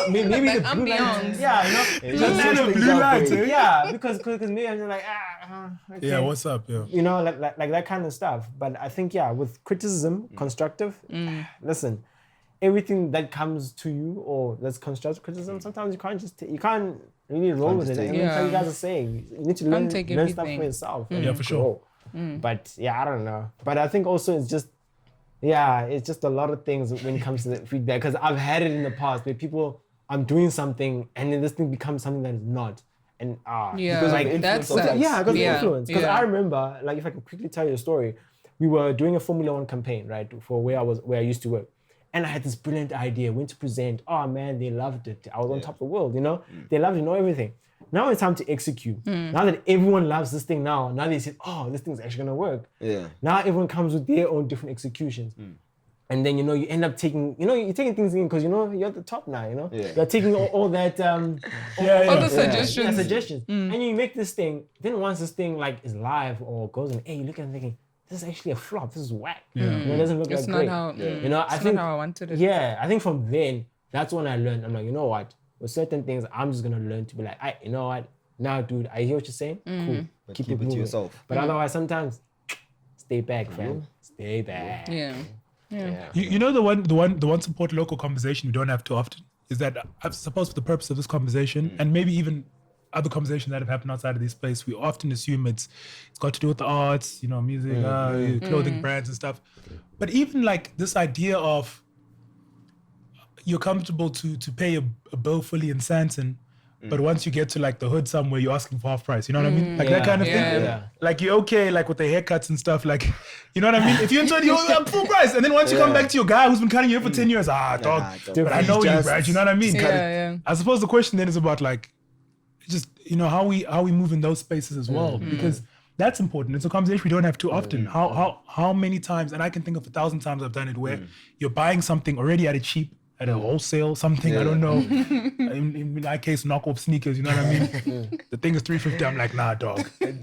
maybe the blue light, just a blue light, because maybe I'm just like okay. Yeah, what's up, like that kind of stuff. But I think with criticism, constructive, listen, everything that comes to you or that's constructive criticism, sometimes you can't really roll with it. Like how you guys are saying, you need to learn stuff for yourself. Yeah, for sure. But I don't know. But I think also it's just a lot of things when it comes to the feedback. Because I've had it in the past where I'm doing something and then this thing becomes something that is not. And because that's influence. Because I remember, like, if I can quickly tell you a story, we were doing a Formula 1 campaign, right, for where I used to work. And I had this brilliant idea, went to present. Oh man, they loved it. I was on top of the world, They loved it, everything. Now it's time to execute. Now that everyone loves this thing now they say, oh, this thing's actually gonna work. Yeah. Now everyone comes with their own different executions. And then, you end up taking, you're taking things in because, you're at the top now, Yeah. You're taking all that, all the suggestions. Suggestions. And you make this thing, then once this thing is live or goes in, hey, you look at it thinking, this is actually a flop, this is whack. Yeah. It doesn't look it's like not great. How, I think, not how I wanted it. Yeah, I think from then, that's when I learned. I'm like, you know what? With certain things, I'm just gonna learn to be like, you know what? Now, dude, I hear what you're saying. Cool. But keep it moving. to yourself. But otherwise, sometimes, stay back, fam. Stay back. Yeah. The one support local conversation we don't have too often is that I suppose for the purpose of this conversation and maybe even other conversations that have happened outside of this place, we often assume it's got to do with the arts, music, clothing brands and stuff. But even like this idea of you're comfortable to pay a bill fully in Santon, but once you get to like the hood somewhere, you're asking for half price. You know what I mean? Like that kind of thing. Yeah. Like you're okay, like with the haircuts and stuff. Like, you know what I mean? If you're into it, you're full price. And then once you come back to your guy who's been cutting you for 10 years, dog. But I know you, right? You know what I mean? I suppose the question then is about like, just how we move in those spaces as well, because that's important. It's a conversation we don't have too often. How many times, and I can think of 1,000 times I've done it, where you're buying something already at a cheap. At a wholesale something, I don't know. In my case, knockoff sneakers, you know what I mean? The thing is $350. I'm like, nah, dog. And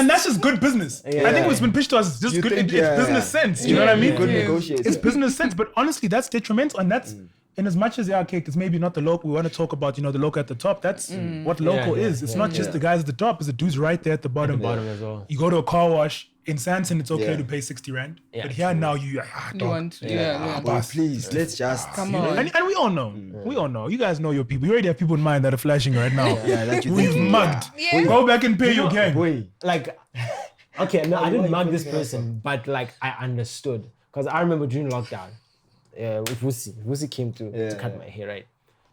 that's just good business. I think what's been pitched to us is just good. It's business sense. You know what I mean? Good negotiating. It's business sense, but honestly, that's detrimental, and that's. In as much as it's maybe not the local, we want to talk about, the local at the top. That's what local is. It's not just the guys at the top, it's the dudes right there at the bottom. As well. You go to a car wash, in Santon, it's okay to pay 60 Rand. Yeah, but here now, you want please, let's just... Come on. And we all know. We all know. You guys know your people. You already have people in mind that are flashing right now. We've mugged. Yeah. Go back and pay your gang. Like, okay, no, I didn't mug this person, but like, I understood. Because I remember during lockdown, with Vusi came to cut my hair, right?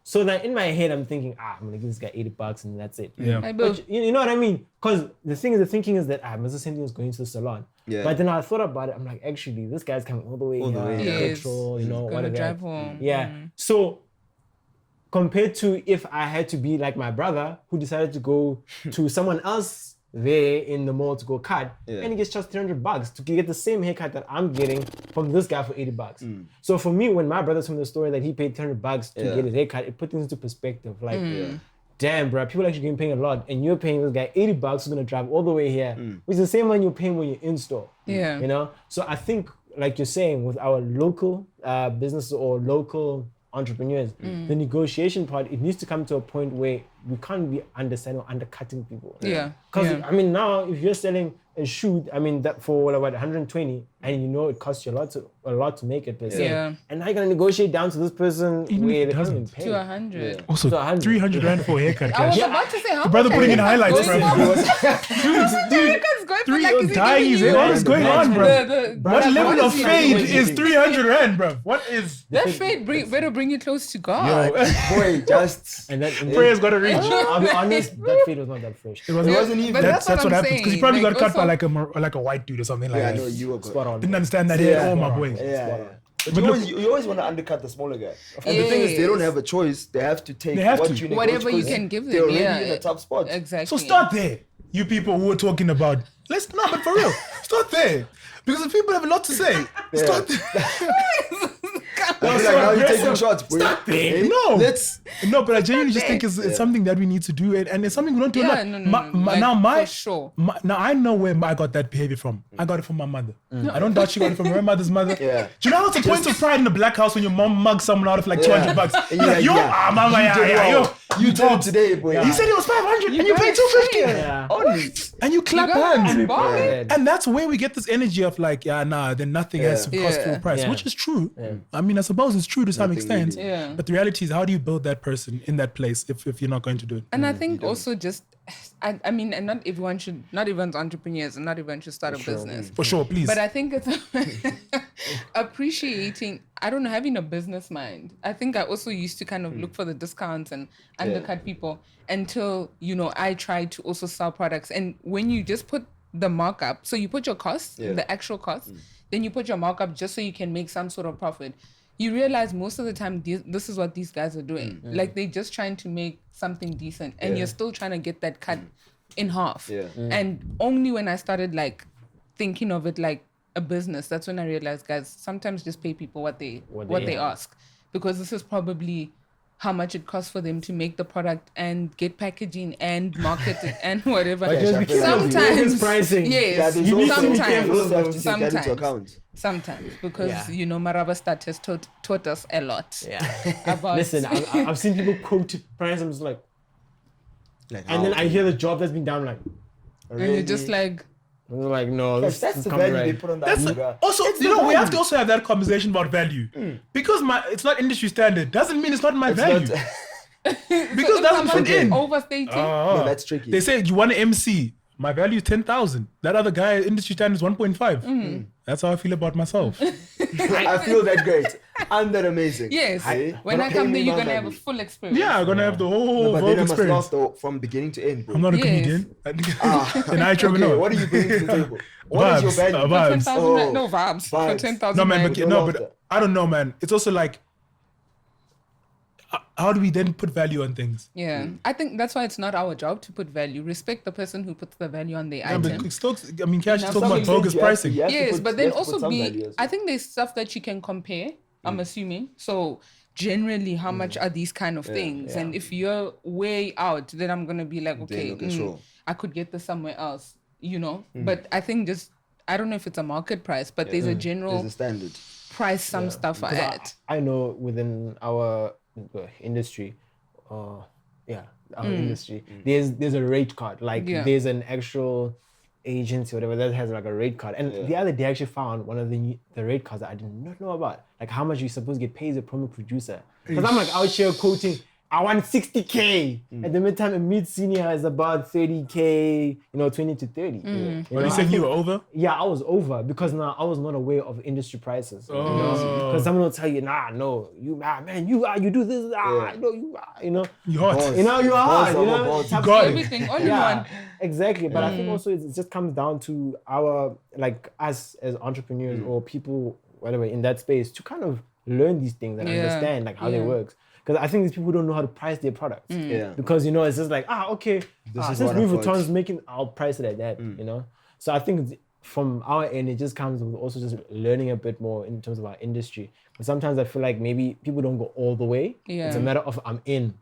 So then in my head, I'm thinking, I'm gonna give this guy $80 and that's it. Yeah. But you know what I mean? Because the thinking is that the same thing as going to the salon. Yeah. But then I thought about it. I'm like, actually, this guy's coming all the way here, petrol, whatever. Drive home. Yeah. So compared to if I had to be like my brother who decided to go to someone else there in the mall to go cut, and he gets charged $300 to get the same haircut that I'm getting from this guy for $80. So for me, when my brother told me the story that he paid $300 to get his haircut, it put things into perspective. Like, damn, bro, people actually getting paying a lot, and you're paying this guy $80 who's gonna drive all the way here, which is the same money you're paying when you're in store. Yeah, you know. So I think, like you're saying, with our local businesses or local entrepreneurs, the negotiation part, it needs to come to a point where we can't be undercutting people. Yeah. Because I mean, now if you're selling a shoe, I mean that for about 120, and you know it costs you a lot to make it per se. Yeah. And now you're gonna negotiate down to this person Even where if it they can't doesn't. even pay. To 100. Also, So 100. 300 rand for a haircut. I was Cash. about to say, how The brother much putting in are highlights, going bro. for? Three dying his hair. What is going on, bro? What Brother, level of is he fade doing? is 300 rand, bro? What is? That fade better bring you close to God. Boy, just And then Prayer's got to reach. I'll be honest, that fade was not that fresh. It wasn't. it wasn't even. But That's that's what what I'm happens because he saying. probably Like, got cut by also- like a white dude or something like Yeah, I that. know you were good. Spot on. Didn't understand that Yeah. hair. Oh my boy. Yeah. But But you always want to undercut the smaller guy. And the thing is, they don't have a choice. They have to take They have what to. you negotiate Whatever you 'cause can give them. They're already Yeah. in a tough spot. Exactly. So start there, you people who are talking about. But for real, start there because the people have a lot to say. Start there. I feel like now you're taking shots, boy. Start there. Hey, No, let's. no, but I genuinely just think it's something that we need to do, and it's something we don't do a Yeah, lot. no. Like, Now for sure. now I know where I got that behavior from. I got it from my mother. I don't doubt she got it from her mother's mother. Yeah. Do you know what's the point of pride in the black house when your mom mugs someone out of like Yeah. $200? And you're like, yo, yeah, mama, you did well. you You did it today, boy. He said it was 500 and you paid 250. Yeah. Only. And you clap You got hands. it. Bargain. And that's where we get this energy of like, then nothing has to cost full price, Yeah. which is true. I mean, I suppose it's true to some Nothing extent. really. Yeah. But the reality is, how do you build that person in that place if you're not going to do it? And I think also just, I mean, and not everyone's entrepreneurs and not everyone should start a business. For sure, please. But I think it's appreciating, I don't know, having a business mind. I think I also used to kind of look for the discounts and undercut people until, I tried to also sell products. And when you just put the markup, so you put your cost, the actual cost, then you put your markup just so you can make some sort of profit. You realize most of the time, this is what these guys are doing. Like, they're just trying to make something decent. And you're still trying to get that cut in half. Yeah. And only when I started, like, thinking of it like a business, that's when I realized, guys, sometimes just pay people what they ask. Because this is probably how much it costs for them to make the product and get packaging and market it and whatever. Sometimes pricing. Yes, You also have to take that into sometimes. account. Sometimes, because Maraba Stat has taught us a lot. Yeah. About Listen, I've seen people quote price. I'm just like, and then I hear the job that's been done. Like, and you're just like, I'm like, no, That's this the can't be value right. they put on that. Sugar. Also, we have to also have that conversation about value. Because it's not industry standard doesn't mean it's not my value. Not- Because it doesn't fit in. overstating. No, that's tricky. They say you want an MC. My value is 10,000. That other guy, industry standard is 1.5. That's how I feel about myself. I feel that great. I'm that amazing. Yes. See? When But I pay come me there, you're my gonna have a value. full experience. Yeah, I'm gonna have the whole But Vogue then I must experience. last though from beginning to end, bro. I'm not a Yes. comedian. And I travel Okay, no. what are you bringing to the table? What is your value? vibes. For 10,000, Oh, no vibes. For vibes. 10,000. No man, like, but I don't know, man. It's also like, how do we then put value on things? yeah, I think that's why it's not our job to put value. Respect the person who puts the value on their Yeah, item. but Stokes, I mean, Cash is Now, talking about Some bogus extent you have to- pricing. you have to Yes, put- but you then have to also put some be, value as I well. think there's stuff that you can compare, I'm assuming. So generally, how much are these kind of things? And if you're way out, then I'm going to be like, okay, okay, sure. I could get this somewhere else, But I think I don't know if it's a market price, but there's a general There's a standard. price some stuff are Because at. I know within our industry, industry, there's a rate card. Like there's an actual agency or whatever that has like a rate card. And the other day I actually found one of the rate cards that I did not know about. Like how much you supposed to get paid as a promo producer. Because I'm like out here quoting, I want 60K. At the midtime, a mid-senior is about 30K, 20 to 30. But you saying you were over? Yeah, I was over because now I was not aware of industry prices. Because someone will tell you, you do this, You hot. you are hard, Balls. You got it. Everything, only yeah, one. exactly. But I think also it just comes down to us as entrepreneurs or people, whatever, in that space to kind of learn these things and understand like how they work. Because I think these people don't know how to price their products. Yeah. Because it's just like, since what I Louis thought. Vuitton's making, I'll price it at that. So I think from our end, it just comes with also just learning a bit more in terms of our industry. But sometimes I feel like maybe people don't go all the way. Yeah. It's a matter of I'm in.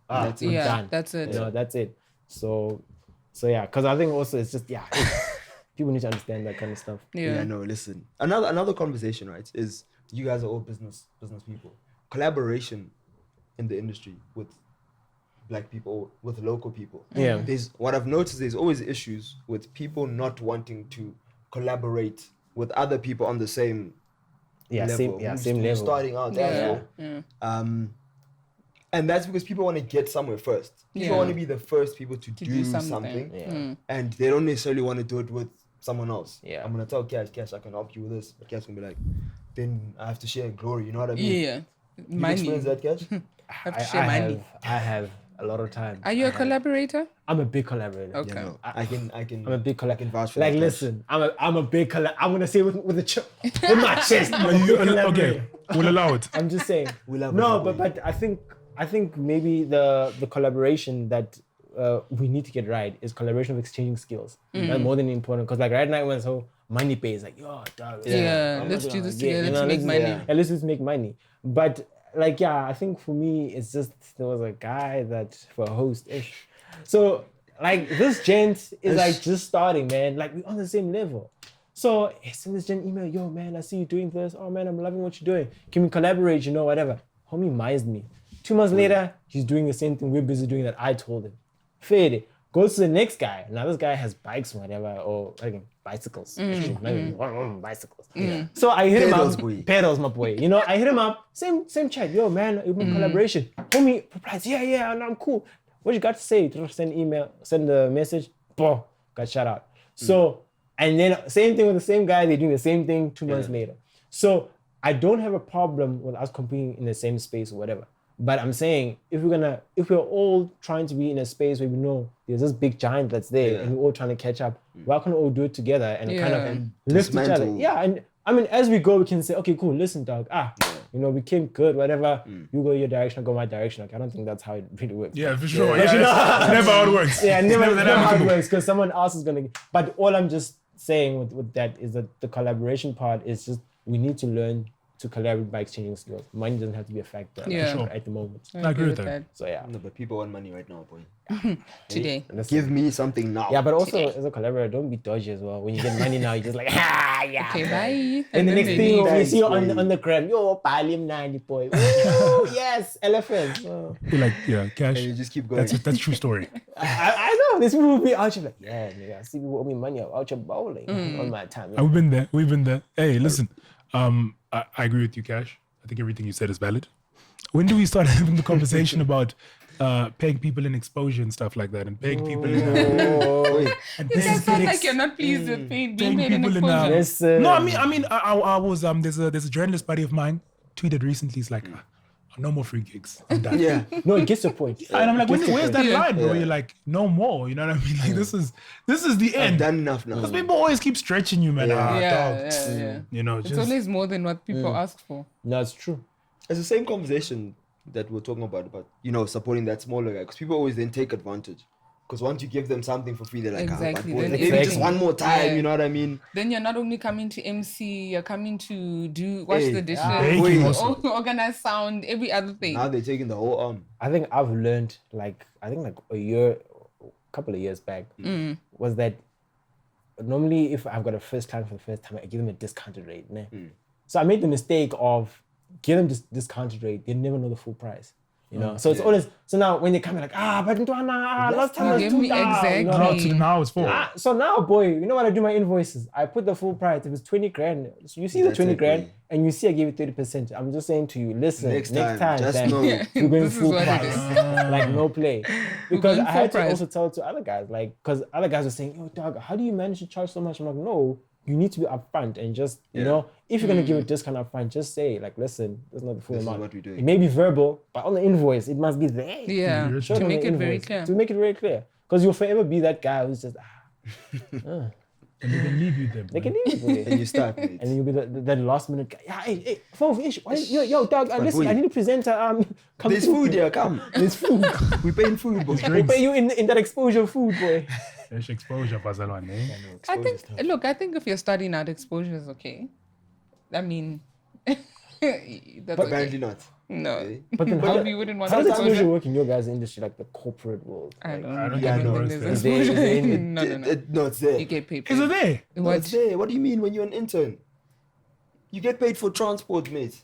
I'm done. That's it. That's it. So yeah, because I think also it's just people need to understand that kind of stuff. Yeah, no, listen. Another conversation, right, is you guys are all business people. Collaboration in the industry with black people with local people. Yeah. What I've noticed, there's always issues with people not wanting to collaborate with other people on the same level. Same level. Starting out. And that's because people want to get somewhere first. People want to be the first people to do something. And they don't necessarily want to do it with someone else. Yeah. I'm going to tell Cash, I can help you with this. But Cash going to be like, then I have to share glory. You know what I mean? Yeah. You experience that, Cash? I have a lot of time. Are you a collaborator? I'm a big collaborator. Okay. Yeah, no, I'm a big collaborator. I can vouch for like, that, listen, I'm a big collaborator. I'm gonna say with my chest. Okay, we'll allow it. I'm just saying. But I think maybe the collaboration that we need to get right is collaboration of exchanging skills. That's more than important. Because like right now, when so money pays, like yo, dog. Let's do this together to make money. Let's just make money. But like I think for me, it's just there was a guy that for a host-ish. So like this gent is like just starting, man. Like we're on the same level. So I send this gent email, yo man, I see you doing this. Oh man, I'm loving what you're doing. Can we collaborate? You know, whatever. Homie minds me. 2 months later, he's doing the same thing we're busy doing that I told him. Fade. Goes to the next guy. Now this guy has bikes or whatever, or like bicycles. Bicycles. So I hit him up. Pedals, my boy. You know, I hit him up. Same chat. Yo, man, open collaboration. Homie replies, yeah, I'm cool. What you got to say? Send email, send the message. Boom, got shout out. So, and then same thing with the same guy. They're doing the same thing 2 months later. So I don't have a problem with us competing in the same space or whatever. But I'm saying if we're all trying to be in a space where we know there's this big giant that's there and we're all trying to catch up, why can't we all do it together and kind of lift each other? Yeah, and I mean as we go we can say, okay, cool, listen, dog, you know, we came good, whatever. You go your direction, I go my direction. Like I don't think that's how it really works. Yeah, for sure. Never how it works. Yeah, never how it works because someone else is gonna. But all I'm just saying with that is that the collaboration part is just we need to learn to collaborate by exchanging skills. Money doesn't have to be a factor at the moment. I agree with that. So yeah. No, but people want money right now, boy. Today. Give me something now. Yeah, but also as a collaborator, don't be dodgy as well. When you get money now, you're just like, yeah. Okay, bye. And the next thing you see on the gram, yo, Palim 90 boy. Ooh, yes, elephant. Oh. You're like, yeah, cash. And you just keep going. That's true story. I know. These people will be out here like, yeah, nigga, I see people owe me money out here bowling on my time. We've been there. Hey, listen. I agree with you, Cash. I think everything you said is valid. When do we start having the conversation about paying people in exposure and stuff like that, and paying people in? It does sound like you're not pleased with being paid in exposure. No, I mean, I was there's a journalist buddy of mine tweeted recently. He's like, no more free gigs. I'm done. Yeah. No, it gets your point. And I'm like, where's that line, bro? You're like, no more. You know what I mean? Like this is the end. I've done enough now. Because people always keep stretching you, man. Yeah. You know, it's always more than what people ask for. No, it's true. It's the same conversation that we're talking about, you know, supporting that smaller guy. Because people always then take advantage. Because once you give them something for free, they're like, exactly. Maybe just one more time, you know what I mean? Then you're not only coming to MC, you're coming to wash the dishes, organize sound, every other thing. Now they're taking the whole arm. I think I've learned, a couple of years back, was that normally if I've got a first client for the first time, I give them a discounted rate. So I made the mistake of giving them this discounted rate. They never know the full price. You know, so it's always so now when they come in like but last time was $2,000. Exactly. Now it's $4. So now, boy, you know what I do my invoices? I put the full price. If it's 20 grand, so you see the 20 grand, and you see I gave you 30%. I'm just saying to you, listen, next time just know you're going full price, like no play. Because I had to also tell to other guys, like, because other guys were saying, yo, dog, how do you manage to charge so much? I'm like, no. You need to be upfront and just, you know, if you're going to give a discount upfront, just say, like, listen, that's not the full amount. This is what we're doing. It may be verbal, but on the invoice, it must be there. Yeah, to make it very clear. To make it very clear. Because you'll forever be that guy who's just, And they can leave you there. They can leave you there. And you start, and then you'll be that last minute guy. Yeah, hey, yo, dog, listen, I need to present come there's through. Food here, come. There's food. We're paying food, boy. We'll pay you in that exposure food, boy. There's exposure, Bazalwane. I think if you're studying out, exposure is okay. I mean, that's but apparently not. No. But then Probably wouldn't want how does exposure. exposure work in your guys' industry, like the corporate world? I don't I don't think think there's it's exposure. there. No. It's there. You get paid. Is it there? No, it's there. What do you mean when you're an intern? You get paid for transport, mate.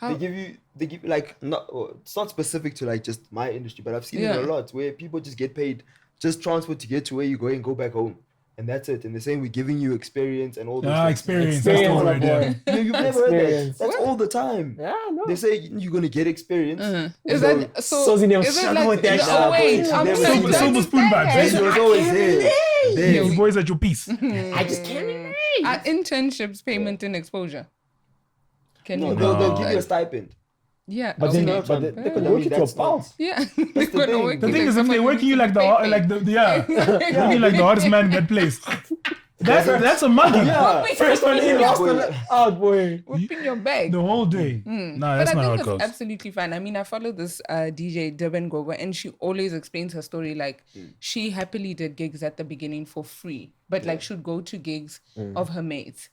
They give you like it's not specific to like just my industry, but I've seen it a lot where people just get paid just transport to get to where you go and go back home. And that's it. And they're saying we're giving you experience and all those things. Experience. That's the word, yeah. You've never heard that. That's all the time. Yeah, no. They say you're going to get experience. Is that so? Is it like, with that oh wait, silver spoon bags. It was always there. You boys at your piece. I just can't relate. Are internships payment and exposure? They'll give you a stipend. Yeah, but they're gonna work it to a pulse. Yeah, the thing is, if they're working you like the working like the hardest man in that place. That's a monkey. Yeah. First one in, last one out, boy. Whipping your bag the whole day. Nah, that's not how it goes. Absolutely fine. I mean, I follow this DJ Durban Gogo, and she always explains her story like she happily did gigs at the beginning for free, but like she'd go to gigs of her mates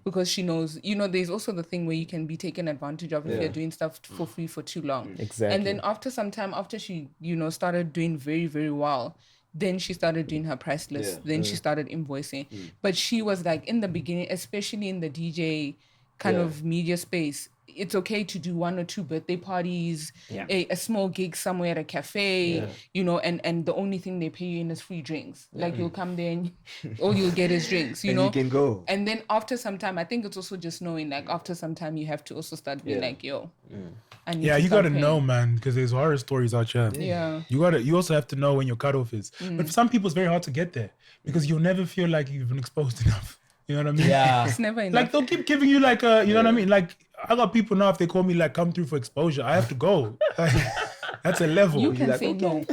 because she knows, there's also the thing where you can be taken advantage of if you're doing stuff for free for too long. Exactly. And then after some time, after she started doing very, very well, then she started doing her price list. Then she started invoicing. But she was like, in the beginning, especially in the DJ kind of media space, it's okay to do 1 or 2 birthday parties, a small gig somewhere at a cafe, and the only thing they pay you in is free drinks. Like you'll come there and all you'll get is drinks, and you can go. And then after some time, I think it's also just knowing, like after some time, you have to also start being like, yo. You gotta know, man, because there's horror stories out here. Yeah. You also have to know when your cutoff is. But for some people, it's very hard to get there because you'll never feel like you've been exposed enough. You know what I mean? Yeah. It's never enough. Like they'll keep giving you like you know what I mean? Like I got people now, if they call me like come through for exposure, I have to go. Like, that's a level. You can like, say no.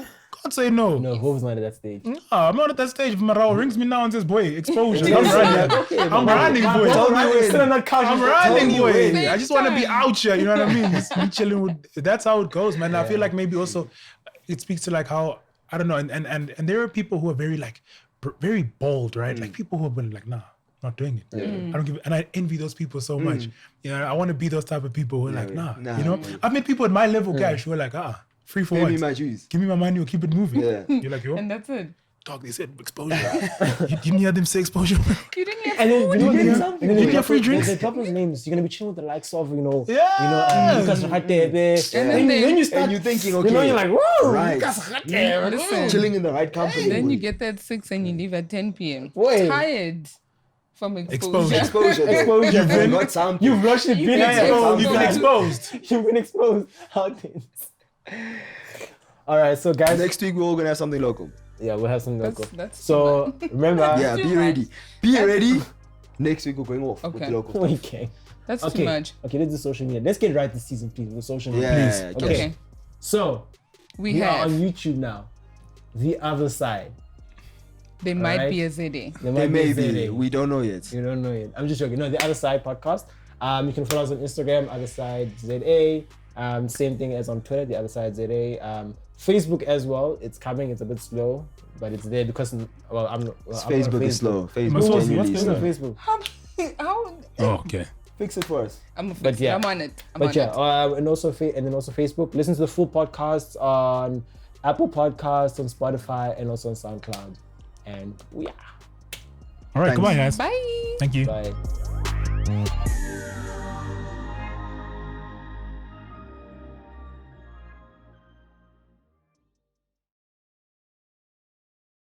Can't say no. No, Hope's not at that stage. No, I'm not at that stage. If Marao rings me now and says, boy, exposure. I'm running. I'm running, boy. I'm running, boy. I just want to be out here. You know what I mean? Just be chilling with. That's how it goes, man. I feel like maybe also it speaks to like how, I don't know. And there are people who are very like, very bold, right? Like people who have been like, nah, not doing it. I don't give it. And I envy those people so much. You know, I want to be those type of people who are like, nah. You know, I've met people at my level, guys, who are like, free for what? Give me my juice. Give me my money or keep it moving. Yeah. You're like, yo. And that's it. Dog, they said exposure. You didn't hear them say exposure. You didn't get And then you get free drinks. They drop his names. You're gonna be chilling with the likes of Lucas And then you start. And you're thinking, okay, you're like, whoa, right. Listen. Chilling in the right company. Then you get there at 6 and you leave at 10 p.m. Boy. Tired from exposure. Exposure. You've got something. You've rushed it. You've been exposed. You've been exposed. How things. All right, so guys, Next week we're all gonna have something local. yeah, we'll have something local. That's So remember, Yeah, too be much. ready. Be ready. Next week we're going off with Okay. the local. okay, That's okay, too much. okay. Let's do social media. Let's get right this season, please. With social media. Yeah, Please. yeah, Okay. Okay. So We are on have. YouTube now. The Other Side. There might Alright. be a ZA. There There might may be. be. We don't know yet. You don't know it. I'm just joking. No, The Other Side podcast. You can follow us on Instagram, Other Side ZA. Same thing as on Twitter, The Other Side ZA. Facebook as well. It's coming. It's a bit slow, but it's there because Facebook is slow. Facebook What's genuinely It's is on slow. Facebook. How? Oh, okay. Fix it for us. I'm But yeah. I'm on it. And then also Facebook. Listen to the full podcasts on Apple Podcasts, on Spotify, and also on SoundCloud. And yeah, All right, goodbye, guys. Bye. Thank you. bye.